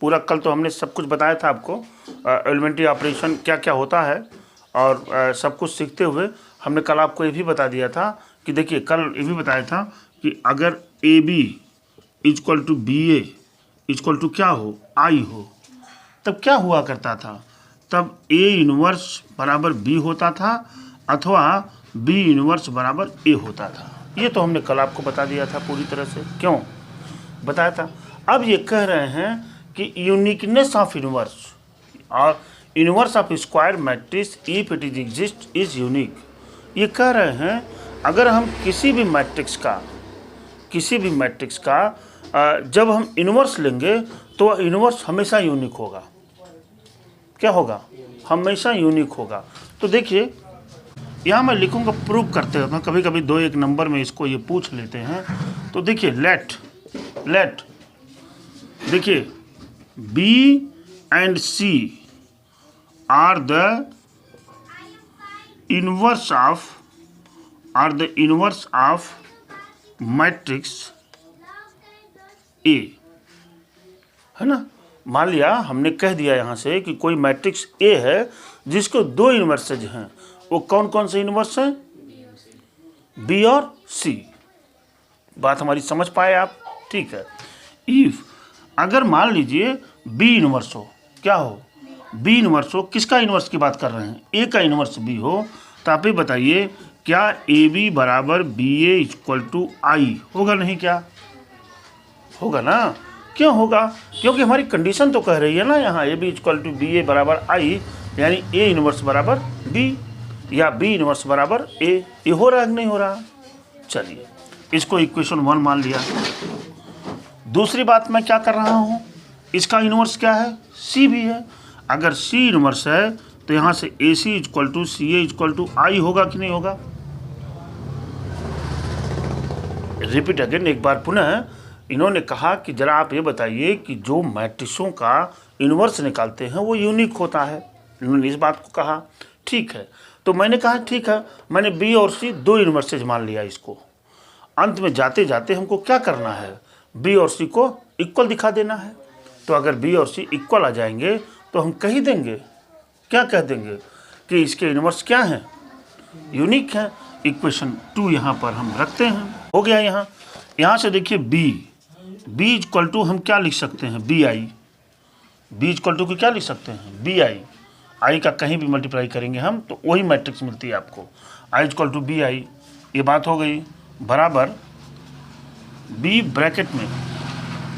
पूरा कल तो हमने सब कुछ बताया था आपको, एलिमेंट्री ऑपरेशन क्या क्या होता है, और सब कुछ सीखते हुए हमने कल आपको ये भी बता दिया था कि देखिए, कल ये भी बताया था कि अगर A B equal to B A equal to क्या हो, आई हो, तब क्या हुआ करता था, तब ए इनवर्स बराबर बी होता था अथवा बी इनवर्स बराबर ए होता था। ये तो हमने कल आपको बता दिया था पूरी तरह से, क्यों बताया था। अब ये कह रहे हैं कि यूनिकनेस ऑफ इनवर्स और inverse of square matrix if it is exist is unique. ये कह रहे हैं अगर हम किसी भी मैट्रिक्स का जब हम इनवर्स लेंगे तो इनवर्स हमेशा यूनिक होगा। क्या होगा? हमेशा यूनिक होगा। तो देखिए यहाँ मैं लिखूँगा प्रूव करते हैं, कभी कभी 2-1 नंबर में इसको ये पूछ लेते हैं। तो देखिए लेट देखिए B and C are the inverse of matrix A, है ना। मान लिया हमने कह दिया यहाँ से कि कोई मैट्रिक्स ए है जिसको 2 इन्वर्सेज हैं, वो कौन कौन से इन्वर्स हैं? बी और सी। बात हमारी समझ पाए आप? ठीक है। इफ अगर मान लीजिए बी इन्वर्स हो, क्या हो? बी इन्वर्स हो, किसका इन्वर्स की बात कर रहे हैं? ए का इन्वर्स बी हो, तो आप ही बताइए क्या ए बी बराबर B A equal to I होगा? नहीं, क्या होगा ना? क्यों होगा? क्योंकि हमारी कंडीशन तो कह रही है ना यहाँ A B equal to B A बराबर आई, यानी ए इनवर्स बराबर बी या बी इनवर्स बराबर ए। ये हो रहा है कि नहीं हो रहा? चलिए इसको इक्वेशन 1 मान लिया। दूसरी बात मैं क्या कर रहा हूँ, इसका इनवर्स क्या है? सी भी है। अगर सी इनवर्स है तो यहाँ से A C equal to C A equal to I होगा कि नहीं होगा? रिपीट अगेन, एक बार पुनः इन्होंने कहा कि जरा आप ये बताइए कि जो मैट्रिक्सों का इन्वर्स निकालते हैं वो यूनिक होता है। इन्होंने इस बात को कहा। ठीक है, तो मैंने कहा ठीक है, मैंने बी और सी 2 इन्वर्सेज मान लिया। इसको अंत में जाते जाते हमको क्या करना है? बी और सी को इक्वल दिखा देना है। तो अगर बी और सी इक्वल आ जाएंगे तो हम कह देंगे, क्या कह देंगे कि इसके इन्वर्स क्या हैं? यूनिक है। इक्वेशन 2 यहाँ पर हम रखते हैं। हो गया। यहाँ से देखिए बी इक्वल टू हम क्या लिख सकते हैं? B I. B equal to को क्या लिख सकते हैं? बी आई। आई का कहीं भी मल्टीप्लाई करेंगे हम तो वही मैट्रिक्स मिलती है आपको, I equal to B I. ये बात हो गई। बराबर बी ब्रैकेट में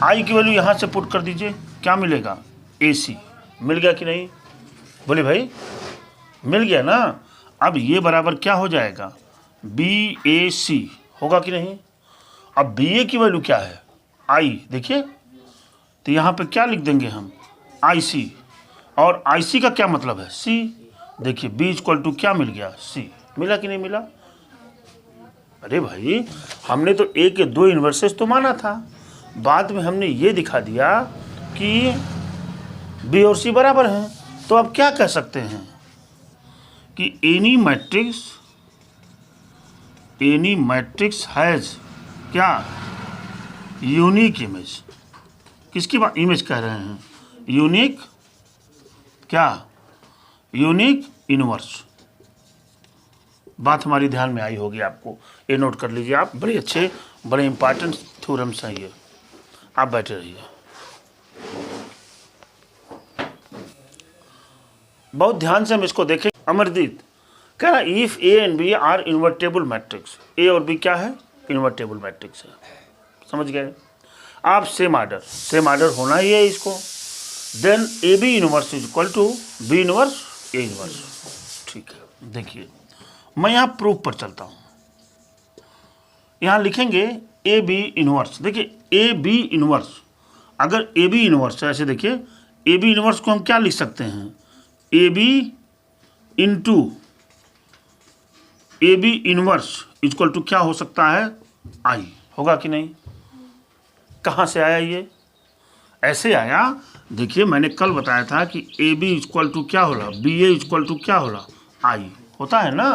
आई की वैल्यू यहाँ से पुट कर दीजिए, क्या मिलेगा? ए सी। मिल गया कि नहीं? बोले भाई, मिल गया ना। अब ये बराबर क्या हो जाएगा? बी ए सी होगा कि नहीं? अब बी ए की वैल्यू क्या है? आई। देखिए तो यहाँ पे क्या लिख देंगे हम? आई सी। और आई सी का क्या मतलब है? सी। देखिए बी इक्वल टू क्या मिल गया? सी। मिला कि नहीं मिला? अरे भाई, हमने तो ए के 2 इन्वर्सेस तो माना था, बाद में हमने ये दिखा दिया कि बी और सी बराबर हैं। तो अब क्या कह सकते हैं कि एनी मैट्रिक्स हैज़ क्या? Unique image. किसकी बात? इमेज कह रहे हैं। यूनिक क्या? Unique inverse. बात हमारी ध्यान में आई होगी आपको, ये नोट कर लीजिए आप। बड़े अच्छे, बड़े इंपॉर्टेंट थ्योरम्स हैं ये। आप बैठे रहिए। बहुत ध्यान से हम इसको देखें। अमरदीप कह रहा if A and B are invertible matrix. A और बी क्या है? इन्वर्टेबल मैट्रिक्स है। समझ गए आप? सेम आर्डर होना ही है इसको। Then A B inverse is equal to B inverse A inverse. ठीक है, देखिए मैं यहाँ प्रूफ पर चलता हूँ। यहाँ लिखेंगे ए बी इनवर्स। देखिए ए बी इनवर्स, अगर ए बी इनवर्स है, ऐसे देखिए ए बी इनवर्स को हम क्या लिख सकते हैं? A B into A B inverse equal to क्या हो सकता है? आई। होगा कि नहीं? कहाँ से आया ये? ऐसे आया। देखिए मैंने कल बताया था कि ए बी इक्वल टू क्या होला? बी ए इक्वल टू क्या होला? आई। होता है ना।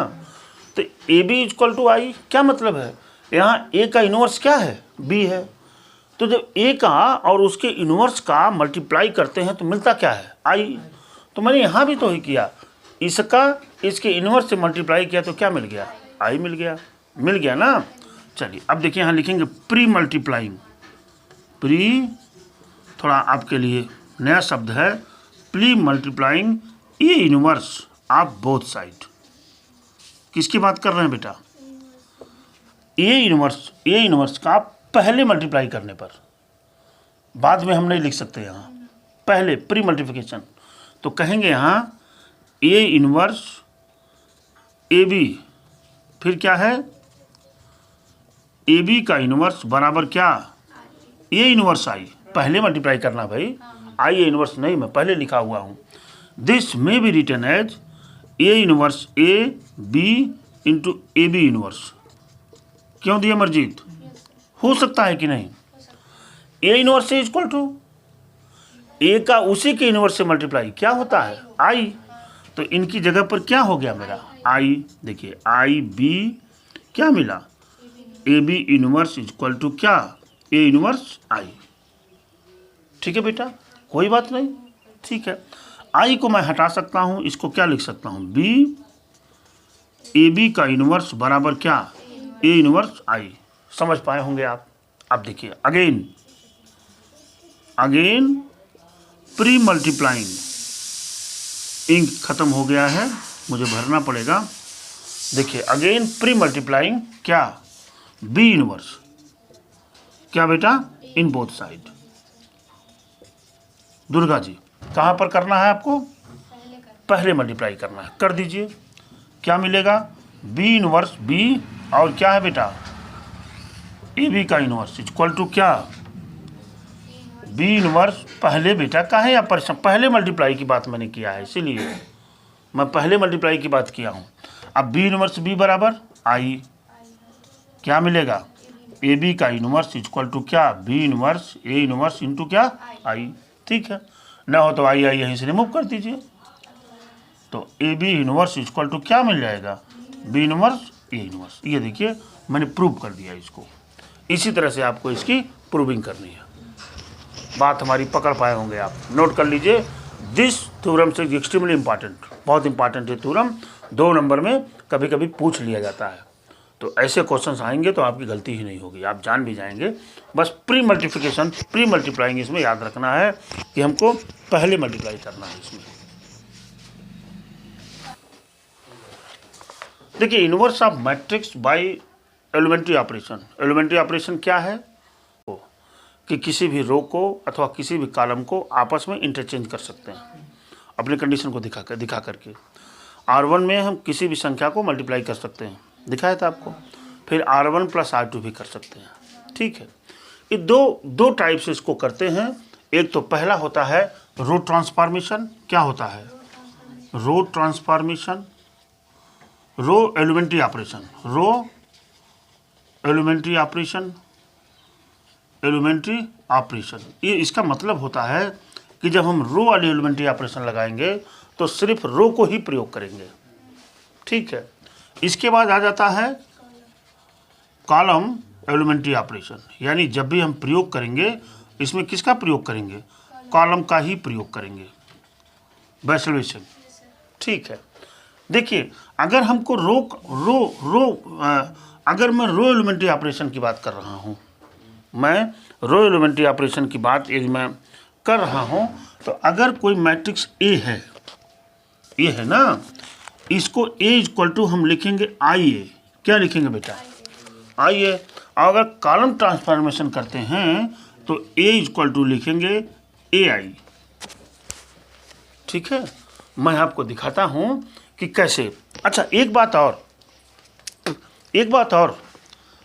तो ए बी इक्वल टू आई क्या मतलब है? यहाँ ए का इनवर्स क्या है? बी है। तो जब ए का और उसके इन्वर्स का मल्टीप्लाई करते हैं तो मिलता क्या है? आई। तो मैंने यहाँ भी तो ही किया, इसका इसके इन्वर्स से मल्टीप्लाई किया तो क्या मिल गया? आई मिल गया। मिल गया ना। चलिए अब देखिए यहाँ लिखेंगे प्री मल्टीप्लाइंग। प्री थोड़ा आपके लिए नया शब्द है, pre multiplying A inverse of both side. किसकी बात कर रहे हैं बेटा? ए इन्वर्स का पहले मल्टीप्लाई करने पर, बाद में हम नहीं लिख सकते यहाँ, पहले प्री मल्टीप्लिकेशन। तो कहेंगे यहाँ ए इन्वर्स ए बी, फिर क्या है? ए बी का इन्वर्स बराबर क्या? ए इन्वर्स आई। पहले मल्टीप्लाई करना भाई, आई ए इन्वर्स नहीं, मैं पहले लिखा हुआ हूँ। This may be written as A inverse A B into A B inverse. क्यों दिया मर्जीत? हो सकता है कि नहीं? A inverse is equal to A का उसी के इन्वर्स से मल्टीप्लाई क्या होता है? आई। तो इनकी जगह पर क्या हो गया मेरा? आई। देखिए आई बी क्या मिला? A B inverse is equal to क्या? A inverse I. ठीक है बेटा, कोई बात नहीं, ठीक है। आई को मैं हटा सकता हूँ, इसको क्या लिख सकता हूँ? बी ए बी का इन्वर्स बराबर क्या? ए इन्वर्स आई। समझ पाए होंगे आप। अब देखिए अगेन प्री मल्टीप्लाइंग। इंक खत्म हो गया है, मुझे भरना पड़ेगा। देखिए अगेन प्री मल्टीप्लाइंग क्या? बी इन्वर्स क्या बेटा? In both side. Durga ji कहाँ पर करना है आपको? पहले मल्टीप्लाई करना है, कर दीजिए। क्या मिलेगा? बी इन्वर्स बी और क्या है बेटा? ए बी का इन्वर्स इक्वल टू क्या? B inverse. पहले बेटा कहाँ है? पहले मल्टीप्लाई की बात मैंने किया है, इसीलिए मैं पहले मल्टीप्लाई की बात किया हूँ। अब बी इन्वर्स बी बराबर आई। क्या मिलेगा? ए बी का इन्वर्स इक्वल टू क्या? B inverse A inverse into क्या? आई। ठीक है, ना हो तो आई यहीं से रिमूव कर दीजिए। तो A B inverse equal to क्या मिल जाएगा? B inverse A inverse. ये देखिए मैंने प्रूव कर दिया इसको। इसी तरह से आपको इसकी प्रूविंग करनी है। बात हमारी पकड़ पाए होंगे आप। नोट कर लीजिए, दिस थ्योरम से एक्सट्रीमली इंपॉर्टेंट, बहुत इंपॉर्टेंट है थ्योरम। 2 नंबर में कभी कभी पूछ लिया जाता है। तो ऐसे क्वेश्चंस आएंगे तो आपकी गलती ही नहीं होगी, आप जान भी जाएंगे। बस प्री मल्टीप्लिकेशन प्री मल्टीप्लाइंग इसमें याद रखना है कि हमको पहले मल्टीप्लाई करना है इसमें। देखिए inverse of matrix by elementary operation. Elementary operation क्या है? कि किसी भी रो को अथवा किसी भी कॉलम को आपस में इंटरचेंज कर सकते हैं अपनी कंडीशन को दिखा करके। R1 में हम किसी भी संख्या को मल्टीप्लाई कर सकते हैं, दिखाया था आपको। फिर R1 प्लस R2 भी कर सकते हैं, ठीक है। ये दो टाइप से इसको करते हैं। एक तो पहला होता है रो ट्रांसफॉर्मेशन। क्या होता है? रो ट्रांसफॉर्मेशन, रो एलिमेंट्री ऑपरेशन, रो एलिमेंट्री ऑपरेशन, एलिमेंट्री ऑपरेशन। ये इसका मतलब होता है कि जब हम रो वाली एलिमेंट्री ऑपरेशन लगाएंगे तो सिर्फ रो को ही प्रयोग करेंगे, ठीक है। इसके बाद आ जाता है कॉलम एलिमेंट्री ऑपरेशन, यानी जब भी हम प्रयोग करेंगे इसमें किसका प्रयोग करेंगे? कॉलम का ही प्रयोग करेंगे। वैसे ठीक है। देखिए अगर हमको अगर मैं रो एलिमेंट्री ऑपरेशन की बात कर रहा हूँ, मैं रो एलिमेंट्री ऑपरेशन की बात यदि मैं कर रहा हूँ, तो अगर कोई मैट्रिक्स ए है, ये है ना, इसको ए इक्वल टू हम लिखेंगे आई ए। क्या लिखेंगे बेटा? आई ए। अगर कॉलम ट्रांसफॉर्मेशन करते हैं तो ए इक्वल टू लिखेंगे ए आई, ठीक है। मैं आपको दिखाता हूँ कि कैसे। अच्छा एक बात और,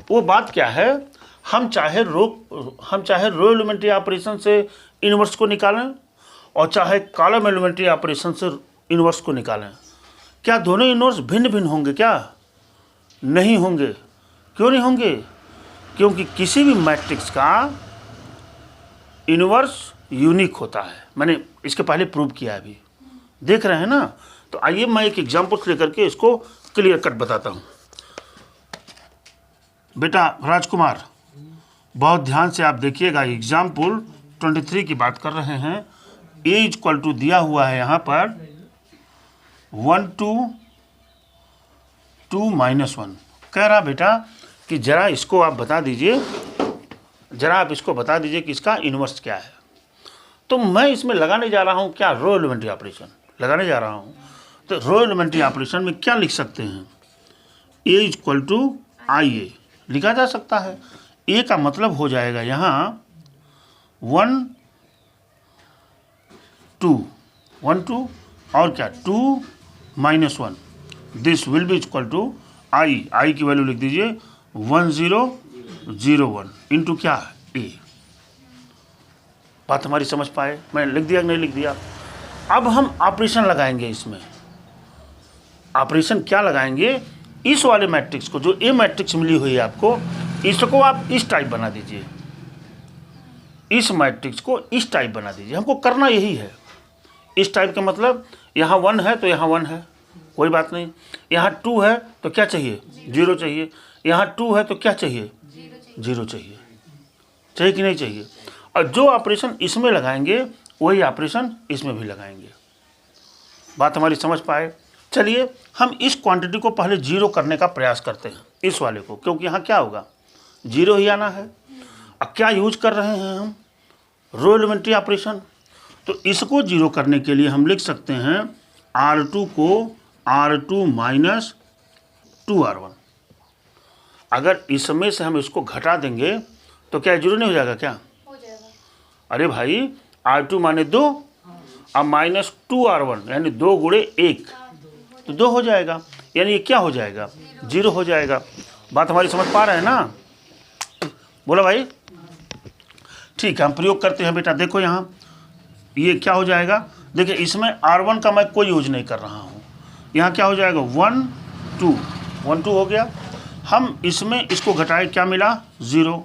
वो बात क्या है? हम चाहे रो एलिमेंट्री ऑपरेशन से इन्वर्स को निकालें और चाहे कॉलम एलिमेंट्री ऑपरेशन से इन्वर्स को निकालें, क्या दोनों इन्वर्स भिन्न भिन्न होंगे? क्या नहीं होंगे? क्यों नहीं होंगे? क्योंकि किसी भी मैट्रिक्स का इन्वर्स यूनिक होता है। मैंने इसके पहले प्रूव किया है, अभी देख रहे हैं ना। तो आइए मैं एक एग्जाम्पल लेकर के इसको क्लियर कट बताता हूँ। बेटा राजकुमार, बहुत ध्यान से आप देखिएगा। एग्जाम्पल 23 की बात कर रहे हैं। ए इक्वल टू दिया हुआ है यहाँ पर 1 2 2 -1। कह रहा बेटा कि जरा इसको आप बता दीजिए, कि इसका इन्वर्स क्या है। तो मैं इसमें लगाने जा रहा हूँ क्या, रो एलिमेंट्री ऑपरेशन लगाने जा रहा हूँ। तो रो एलिमेंट्री ऑपरेशन में क्या लिख सकते हैं, ए इक्वल टू आई ए लिखा जा सकता है। ए का मतलब हो जाएगा यहाँ 1 2 और क्या 2 -1। This will be equal to I की वैल्यू लिख दीजिए 1001 इंटू क्या ए। बात हमारी समझ पाए, मैं लिख दिया कि नहीं लिख दिया। अब हम ऑपरेशन लगाएंगे इसमें। ऑपरेशन क्या लगाएंगे, इस वाले मैट्रिक्स को, जो ए मैट्रिक्स मिली हुई है आपको, इसको आप इस टाइप बना दीजिए। इस मैट्रिक्स को इस टाइप बना दीजिए। हमको करना यही है। इस टाइप का मतलब यहाँ 1 है तो यहाँ 1 है, कोई बात नहीं। यहाँ 2 है तो क्या चाहिए, 0 चाहिए। यहाँ 2 है तो क्या चाहिए, 0 चाहिए। चाहिए कि नहीं चाहिए। और जो ऑपरेशन इसमें लगाएंगे वही ऑपरेशन इसमें भी लगाएंगे। बात हमारी समझ पाए। चलिए हम इस क्वांटिटी को पहले 0 करने का प्रयास करते हैं, इस वाले को, क्योंकि यहाँ क्या होगा, 0 ही आना है। अब क्या यूज कर रहे हैं हम, रो एलिमेंट्री ऑपरेशन। तो इसको 0 करने के लिए हम लिख सकते हैं R2 को R2 माइनस 2R1। अगर इसमें से हम इसको घटा देंगे तो क्या 0 नहीं हो जाएगा, क्या हो जाएगा। अरे भाई R2 माने 2 और माइनस 2R1 यानी 2 गुणे 1 तो 2 हो जाएगा, यानी ये क्या हो जाएगा, 0 हो जाएगा। बात हमारी समझ पा रहे हैं ना, बोलो भाई। ठीक है, हम प्रयोग करते हैं बेटा। देखो यहाँ ये क्या हो जाएगा, देखिए इसमें R1 का मैं कोई यूज नहीं कर रहा हूँ। यहाँ क्या हो जाएगा 1 2 हो गया। हम इसमें इसको घटाए, क्या मिला, 0।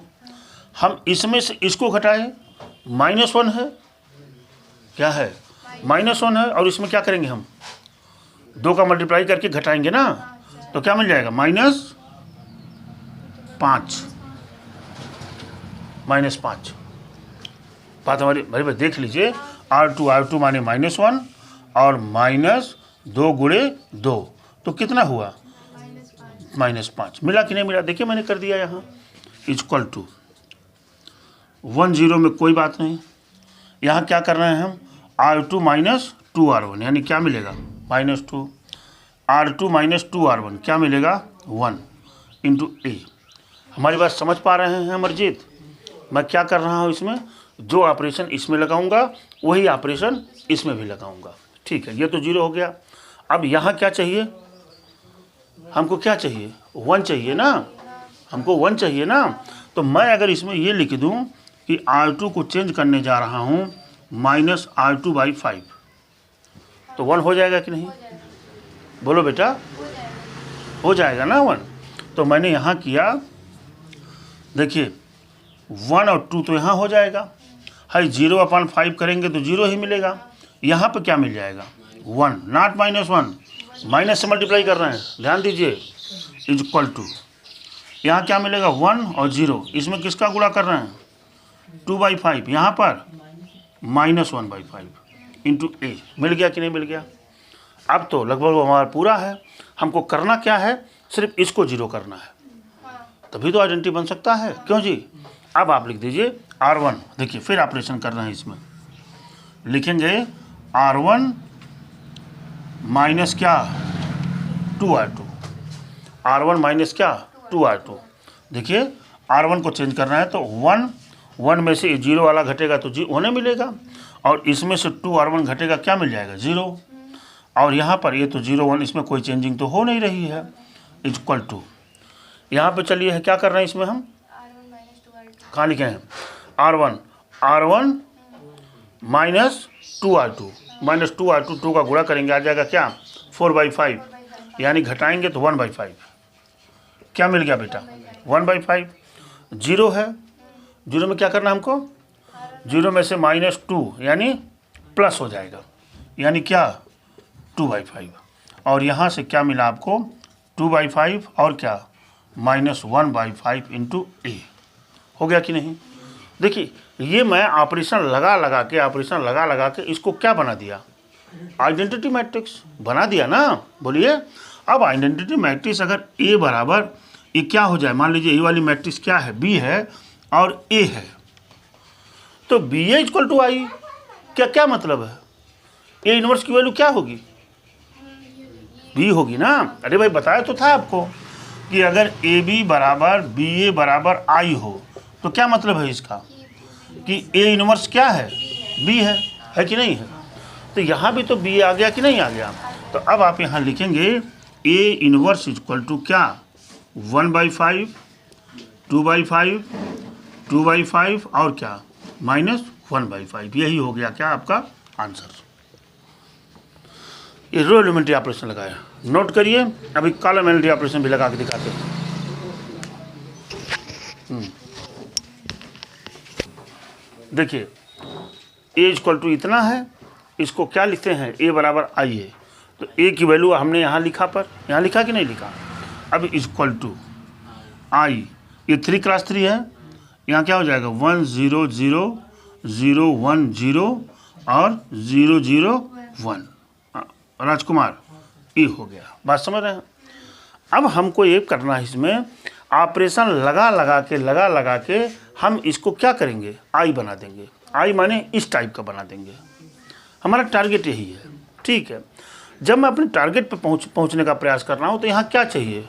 हम इसमें से इसको घटाए, -1 है, क्या है, -1 है। और इसमें क्या करेंगे हम, 2 का मल्टीप्लाई करके घटाएंगे ना, तो क्या मिल जाएगा, -5। बात हमारी भाई देख लीजिए, R2 माने -1 और -2 गुणे 2 तो कितना हुआ, -5। मिला कि नहीं मिला, देखिए मैंने कर दिया यहाँ इक्वल टू 1 0 में कोई बात नहीं। यहाँ क्या कर रहे हैं हम, R2 माइनस 2R1 यानी क्या मिलेगा, -2। R2 माइनस 2R1 क्या मिलेगा, 1 इंटू ए। हमारी बात समझ पा रहे हैं अमरजीत। मैं क्या कर रहा हूँ, इसमें जो ऑपरेशन इसमें लगाऊंगा वही ऑपरेशन इसमें भी लगाऊंगा। ठीक है, ये तो 0 हो गया। अब यहाँ क्या चाहिए, हमको क्या चाहिए, 1 चाहिए ना, हमको 1 चाहिए ना। तो मैं अगर इसमें ये लिख दूँ कि R2 को चेंज करने जा रहा हूँ -R2/5 तो 1 हो जाएगा कि नहीं, बोलो बेटा, हो जाएगा ना 1। तो मैंने यहाँ किया, देखिए 1 और 2 तो यहाँ हो जाएगा, हाई 0/5 करेंगे तो 0 ही मिलेगा। यहाँ पे क्या मिल जाएगा, 1 नॉट -1, माइनस से मल्टीप्लाई कर रहे हैं, ध्यान दीजिए, इक्वल टू यहाँ क्या मिलेगा, 1 और 0, इसमें किसका गुणा कर रहे हैं, 2/5, यहाँ पर -1/5 इंटू ए। मिल गया कि नहीं मिल गया। अब तो लगभग हमारा पूरा है। हमको करना क्या है, सिर्फ इसको 0 करना है, तभी तो आइडेंटिटी बन सकता है, क्यों जी। अब आप लिख दीजिए R1, देखिए फिर ऑपरेशन कर रहे हैं, इसमें लिखेंगे R1 माइनस क्या 2R2, R1 माइनस क्या 2R2। देखिए R1 को चेंज करना है तो 1 में से 0 वाला घटेगा तो 1 मिलेगा, और इसमें से 2R1 घटेगा, क्या मिल जाएगा, 0। और यहाँ पर ये तो 0 1, इसमें कोई चेंजिंग तो हो नहीं रही है, इक्वल टू यहाँ पे चलिए क्या कर रहे हैं, इसमें हम कहाँ लिखे हैं, R1 माइनस 2R2 2 का गुणा करेंगे, आ जाएगा क्या 4/5, यानी घटाएंगे तो 1/5। क्या मिल गया बेटा, 1/5। 0 है, 0 में क्या करना हमको, 0 में से -2 यानी प्लस हो जाएगा, यानी क्या 2/5। और यहाँ से क्या मिला आपको, 2/5 और क्या -1/5 इंटू ए। हो गया कि नहीं? देखिए ये मैं ऑपरेशन लगा लगा के इसको क्या बना दिया, आइडेंटिटी मैट्रिक्स बना दिया ना। बोलिए अब आइडेंटिटी मैट्रिक्स अगर ए बराबर ये क्या हो जाए, मान लीजिए ये वाली मैट्रिक्स क्या है, बी है और ए है, तो बी ए इक्वल टू आई, क्या मतलब है, ए इनवर्स की वैल्यू क्या होगी, बी होगी ना। अरे भाई बताया तो था आपको कि अगर ए बी बराबर बी ए बराबर आई हो तो क्या मतलब है इसका कि ए इनवर्स क्या है, बी है कि नहीं है। तो यहाँ भी तो बी आ गया कि नहीं आ गया। तो अब आप यहाँ लिखेंगे ए इनवर्स इक्वल टू क्या, 1/5, 2/5, 2/5 और क्या -1/5। यही हो गया क्या आपका आंसर। ये रो एलिमेंट्री ऑपरेशन लगाया, नोट करिए। अभी कॉलम एलिमेंट्री ऑपरेशन भी लगा के दिखाते हैं। देखिए ए इक्वल टू इतना है, इसको क्या लिखते हैं, ए बराबर आई है, तो ए की वैल्यू हमने यहाँ लिखा, पर यहाँ लिखा कि नहीं लिखा। अब इक्वल टू आई, ये 3 × 3 है, यहाँ क्या हो जाएगा 1 0 0 0 1 0 और 0 0 1। राजकुमार ये हो गया, बात समझ रहे हैं। अब हमको ये करना है, इसमें ऑपरेशन लगा लगा के हम इसको क्या करेंगे, आई बना देंगे। आई माने इस टाइप का बना देंगे, हमारा टारगेट यही है। ठीक है, जब मैं अपने टारगेट पे पहुंचने का प्रयास कर रहा हूँ तो यहाँ क्या चाहिए,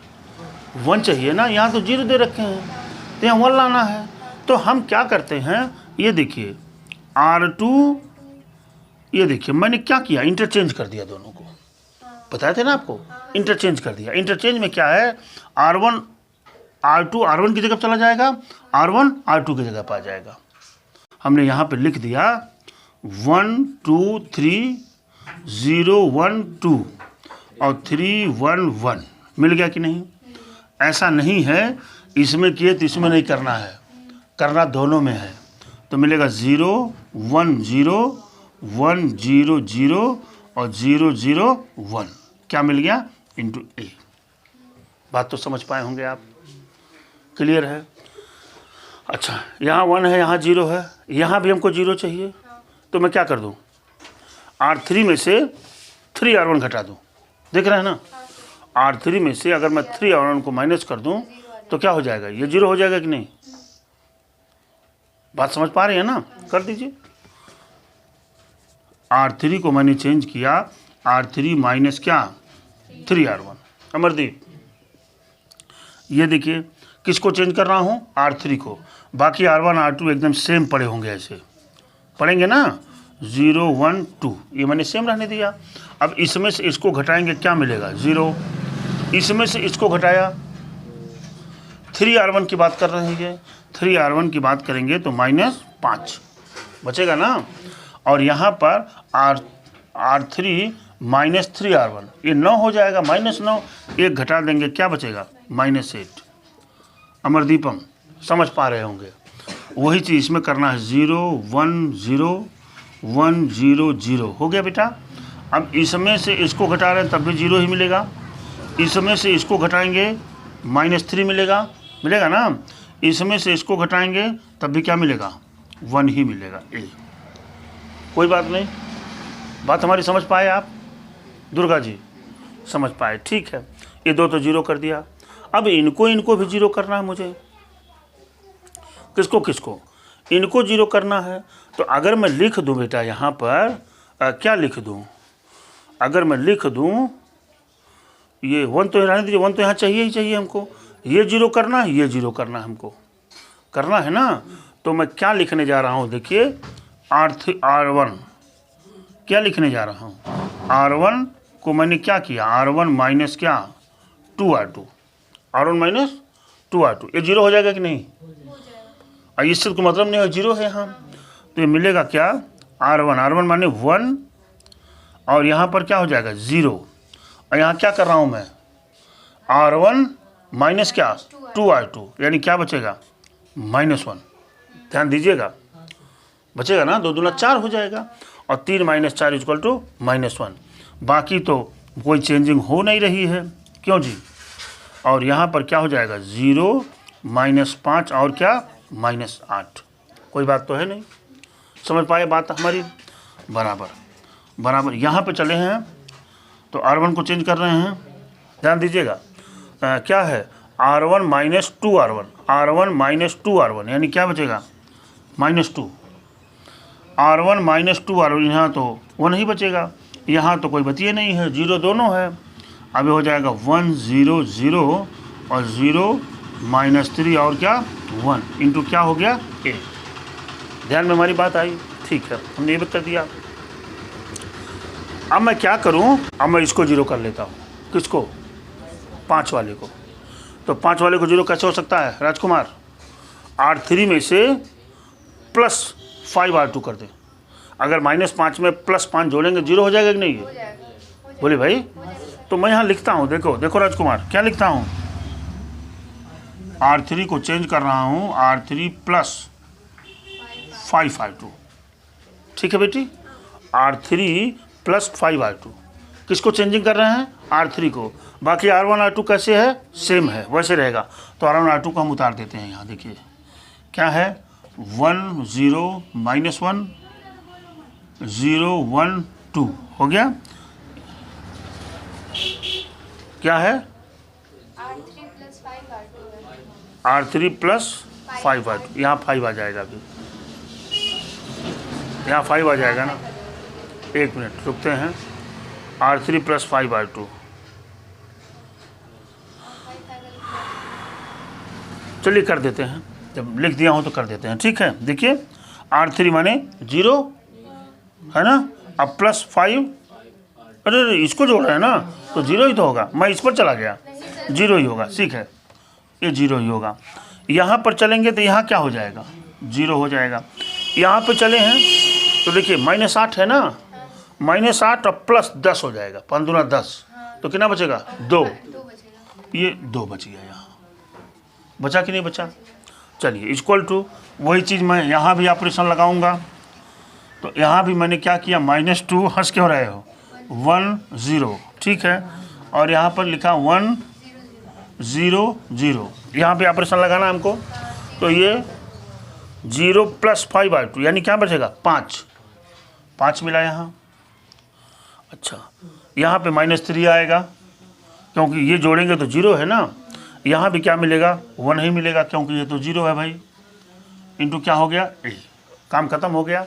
1 चाहिए ना। यहाँ तो 0 दे रखे हैं, तो यहाँ 1 लाना है। तो हम क्या करते हैं, ये देखिए R2, ये देखिए मैंने क्या किया, इंटरचेंज कर दिया दोनों को, बताए थे ना आपको, इंटरचेंज कर दिया। इंटरचेंज में क्या है, R1 R2 R1 की जगह चला जाएगा, R1 R2 की जगह पर आ जाएगा। हमने यहाँ पे लिख दिया 1 2 3 0 1 2 और 3 1 1, मिल गया कि नहीं। ऐसा नहीं है इसमें किए तो इसमें नहीं करना है, करना दोनों में है। तो मिलेगा 0 1 0 1 0 0 और 0 0 1, क्या मिल गया, इंटू ए। बात तो समझ पाए होंगे आप, क्लियर है। अच्छा यहाँ 1 है, यहाँ 0 है, यहाँ भी हमको 0 चाहिए, तो मैं क्या कर दूँ, R3 में से 3 R1 घटा दूँ, देख रहे हैं ना। R3 में से अगर मैं 3 R1 को माइनस कर दूँ तो क्या हो जाएगा, ये 0 हो जाएगा कि नहीं। बात समझ पा रहे हैं ना, कर दीजिए। R3 को मैंने चेंज किया, R3 माइनस क्या 3 R1। अमरदीप ये देखिए किसको चेंज कर रहा हूँ, R3 को, बाकी R1 R2 एकदम सेम पड़े होंगे, ऐसे पढ़ेंगे ना, 0 1 2 ये मैंने सेम रहने दिया। अब इसमें से इसको घटाएंगे, क्या मिलेगा 0, इसमें से इसको घटाया, 3 R1 की बात कर रहे हैं, ये 3 R1 की बात करेंगे तो -5 बचेगा ना। और यहाँ पर R3 -3 R1, ये 9 हो जाएगा, -9, एक घटा देंगे, क्या बचेगा -8। अमरदीपम समझ पा रहे होंगे, वही चीज़ इसमें करना है, 0 1 0 1 0 0 हो गया बेटा। अब इसमें से इसको घटा रहे हैं तब भी 0 ही मिलेगा, इसमें से इसको घटाएंगे -3 मिलेगा ना, इसमें से इसको घटाएंगे तब भी क्या मिलेगा, 1 ही मिलेगा, ए। कोई बात नहीं, बात हमारी समझ पाए आप, दुर्गा जी समझ पाए, ठीक है। ये 2 तो 0 कर दिया, अब इनको भी 0 करना है मुझे, किसको इनको 0 करना है। तो अगर मैं लिख दूं बेटा यहाँ पर क्या लिख दूं, अगर मैं लिख दूं ये 1 तो रहने दीजिए, 1 तो यहाँ चाहिए ही चाहिए हमको, ये 0 करना है, ये 0 करना है, हमको करना है ना। तो मैं क्या लिखने जा रहा हूँ, देखिए R1 क्या लिखने जा रहा हूँ, R1 को मैंने क्या किया, R1 माइनस क्या 2 R2, R1 माइनस 2 R2, ये 0 हो जाएगा कि नहीं, इससे तो मतलब नहीं है 0 है यहाँ। तो ये मिलेगा क्या, R1 माने 1 और यहाँ पर क्या हो जाएगा 0, और यहाँ क्या कर रहा हूँ मैं, R1 माइनस क्या 2 R2, यानी क्या बचेगा -1। ध्यान दीजिएगा, बचेगा ना, 2 दूना 4 हो जाएगा, और 3 - 4 = -1। बाकी तो कोई चेंजिंग हो नहीं रही है, क्यों जी। और यहाँ पर क्या हो जाएगा 0 -5 और क्या -8। कोई बात तो है नहीं, समझ पाए बात हमारी? बराबर बराबर यहाँ पे चले हैं तो R1 को चेंज कर रहे हैं, ध्यान दीजिएगा। क्या है R1 - 2R1, R1 - 2R1 यानी क्या बचेगा -2, R1 - 2R1, यहाँ तो 1 ही बचेगा, यहाँ तो कोई बतिए नहीं है, 0 दोनों है। अब हो जाएगा 1 0 0 और 0 -3 और क्या 1 इंटू क्या हो गया A। ध्यान में हमारी बात आई? ठीक है, हमने ये भी कर दिया। अब मैं क्या करूं, अब मैं इसको 0 कर लेता हूं। किसको? 5 वाले को। तो 5 वाले को 0 कैसे हो सकता है राजकुमार? R3 में से +5 R2 कर दें। अगर -5 में +5 जोड़ेंगे 0 हो जाएगा कि नहीं? बोले भाई, तो मैं यहाँ लिखता हूँ, देखो देखो राजकुमार, क्या लिखता हूँ? R3 को चेंज कर रहा हूँ, R3 + 5 R2। ठीक है बेटी, R3 + 5 R2। किसको चेंजिंग कर रहे हैं? R3 को। बाकी R1 R2 कैसे है? सेम है, वैसे रहेगा। तो R1 R2 को हम उतार देते हैं यहाँ। देखिए क्या है, 1 0 -1 0 1 2 हो गया। क्या है? R3 + 5 R2। यहाँ 5 आ जाएगा, अभी यहाँ 5 आ जाएगा ना। एक मिनट रुकते हैं। R3 + 5 R2, चलिए कर देते हैं, जब लिख दिया हूँ तो कर देते हैं। ठीक है, देखिए R3 माने 0 है ना, अब +5, अरे इसको जोड़ रहे हैं ना, तो 0 ही तो होगा। मैं इस पर चला गया, 0 ही होगा। ठीक है, ये 0 ही होगा। यहाँ पर चलेंगे तो यहाँ क्या हो जाएगा? 0 हो जाएगा। यहाँ पे चले हैं तो देखिए -8 है ना, -8 और +10 हो जाएगा, 5 दूना 10, तो कितना बचेगा? 2। ये 2 बच गया, यहाँ बचा कि नहीं बचा? चलिए इक्वल टू वही चीज़ मैं यहाँ भी ऑपरेशन लगाऊंगा। तो यहाँ भी मैंने क्या किया, -2, हंस क्यों रहे हो, 1 0। ठीक है, और यहाँ पर लिखा 1 0 0, यहाँ पे ऑपरेशन लगाना हमको। तो ये 0 + 5 R2 यानी क्या बचेगा? 5 मिला यहाँ। अच्छा, यहाँ पे -3 आएगा, क्योंकि ये जोड़ेंगे तो 0 है ना। यहाँ भी क्या मिलेगा? 1 ही मिलेगा, क्योंकि ये तो 0 है भाई। इंटू क्या हो गया? A। काम खत्म हो गया।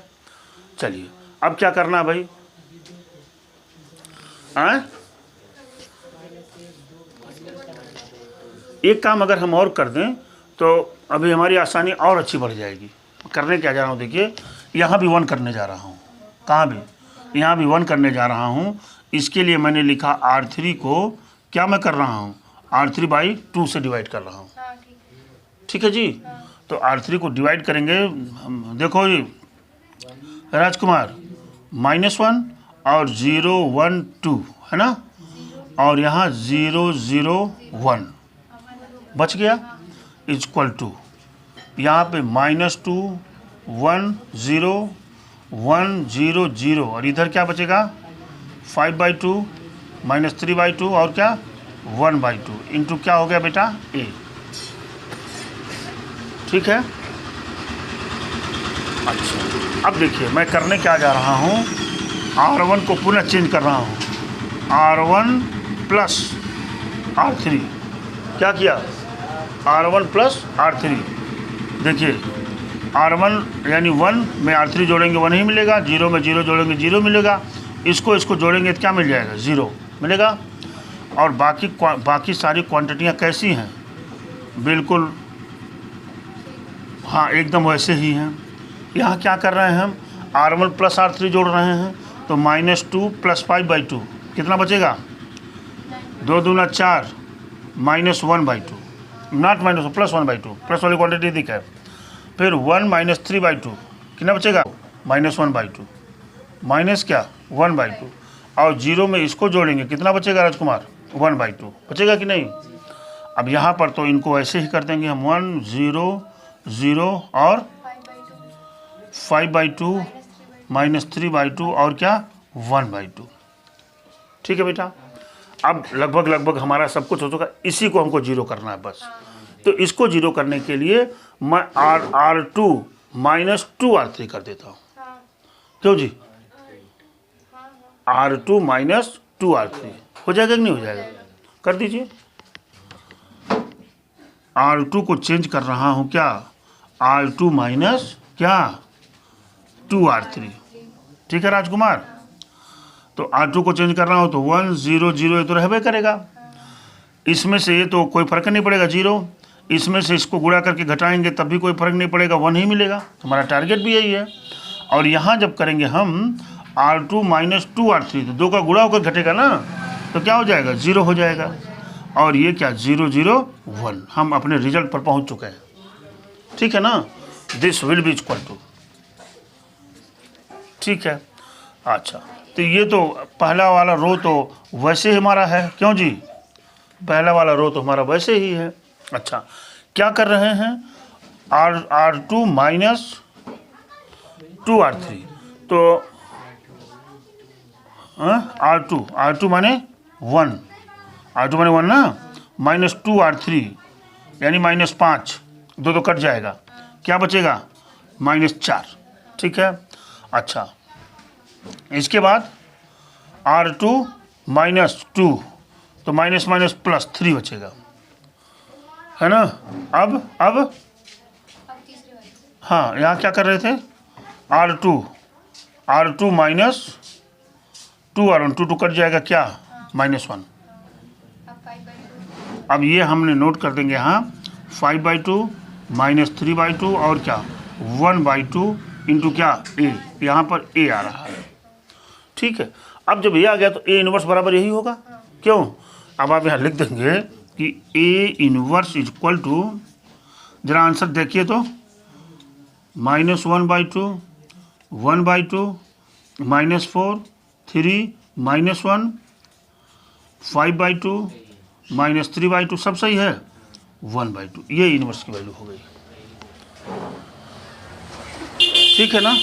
चलिए अब क्या करना है भाई? एक काम अगर हम और कर दें तो अभी हमारी आसानी और अच्छी बढ़ जाएगी। करने क्या जा रहा हूँ, देखिए यहाँ भी 1 करने जा रहा हूँ। कहाँ भी? यहाँ भी 1 करने जा रहा हूँ। इसके लिए मैंने लिखा R3 को क्या मैं कर रहा हूँ, R3/2 से डिवाइड कर रहा हूँ। ठीक है जी, तो R3 को डिवाइड करेंगे। देखो ये राजकुमार, -1 और 0 1 2 है ना, और यहाँ 0 0 1 बच गया, इक्वल टू यहाँ पे -2 1 0 1 0 0, और इधर क्या बचेगा? 5/2 -3/2 और क्या 1/2 इंटू क्या हो गया बेटा? A। ठीक है। अच्छा, अब देखिए मैं करने क्या जा रहा हूँ, R1 को पुनः चेंज कर रहा हूँ, R1 + R3। क्या किया? R1 + R3। देखिए R1 यानी 1 में R3 जोड़ेंगे 1 ही मिलेगा, 0 में 0 जोड़ेंगे 0 मिलेगा, इसको जोड़ेंगे तो क्या मिल जाएगा? 0 मिलेगा। और बाकी सारी क्वांटिटियाँ कैसी हैं? बिल्कुल हाँ, एकदम वैसे ही हैं। यहाँ क्या कर रहे हैं हम? R1 + R3 जोड़ रहे हैं, तो -2 + 5/2 कितना बचेगा? 2 दूना 4, -1/2, नॉट -1 +1/2, प्लस वाली क्वांटिटी दिखा है। फिर 1 -3/2 कितना बचेगा? -1/2, माइनस क्या 1/2, और 0 में इसको जोड़ेंगे कितना बचेगा राजकुमार? 1/2 बचेगा कि नहीं? अब यहाँ पर तो इनको ऐसे ही कर देंगे हम, 1 0 0 और 5/2 -3/2 और क्या 1/2। ठीक है बेटा, अब लगभग हमारा सब कुछ हो चुका, इसी को हमको 0 करना है बस। तो इसको जीरो करने के लिए मैं R2 माइनस 2R3 कर देता हूँ। क्यों जी? R2 माइनस 2R3 हो जाएगा कि नहीं हो जाएगा? कर दीजिए। R2 को चेंज कर रहा हूँ क्या? R2 माइनस क्या? 2R3। ठीक है राजकुमार? तो R2 को चेंज कर रहा हूँ तो 1 0 0 ये तो रहबे करेगा। इसमें से ये तो कोई फर्क नहीं पड़ेगा, 0। इसमें से इसको गुणा करके घटाएंगे तब भी कोई फर्क नहीं पड़ेगा, 1 ही मिलेगा। हमारा टारगेट भी यही है। और यहाँ जब करेंगे हम R2 माइनस 2R3 तो 2 का गुणा होकर घटेगा ना, तो क्या हो जाएगा? 0 हो जाएगा। और ये क्या? 0 0 1। हम अपने रिजल्ट पर पहुँच चुके हैं। ठीक है ना? This will be equal to. ठीक है। अच्छा, तो ये तो पहला वाला रो तो वैसे ही हमारा है। क्यों जी? पहला वाला रो तो हमारा वैसे ही है। अच्छा, क्या कर रहे हैं? R2 माइनस 2R3 तो R2 माने 1, R2 माने 1 ना, माइनस 2R3 यानी माइनस 5, 2 तो कट जाएगा, क्या बचेगा? माइनस 4। ठीक है। अच्छा, इसके बाद R2 माइनस 2 तो माइनस माइनस प्लस 3 बचेगा, है ना? अब हाँ, यहाँ क्या कर रहे थे? R2 माइनस 2R1, 2 कट जाएगा, क्या? माइनस 1। अब ये हमने नोट कर देंगे यहाँ 5/2 माइनस 3/2 और क्या 1/2 इंटू क्या a, यहाँ पर a आ रहा है। ठीक है। अब जब ये आ गया तो a इनवर्स बराबर यही होगा। क्यों? अब आप यहाँ लिख देंगे कि a इनवर्स इक्वल टू, जरा आंसर देखिए तो, माइनस 1/2 1/2 माइनस 4 3 माइनस 1 5/2 माइनस 3/2 सब सही है, 1/2 ये इनवर्स की वैल्यू हो गई। ठीक है ना?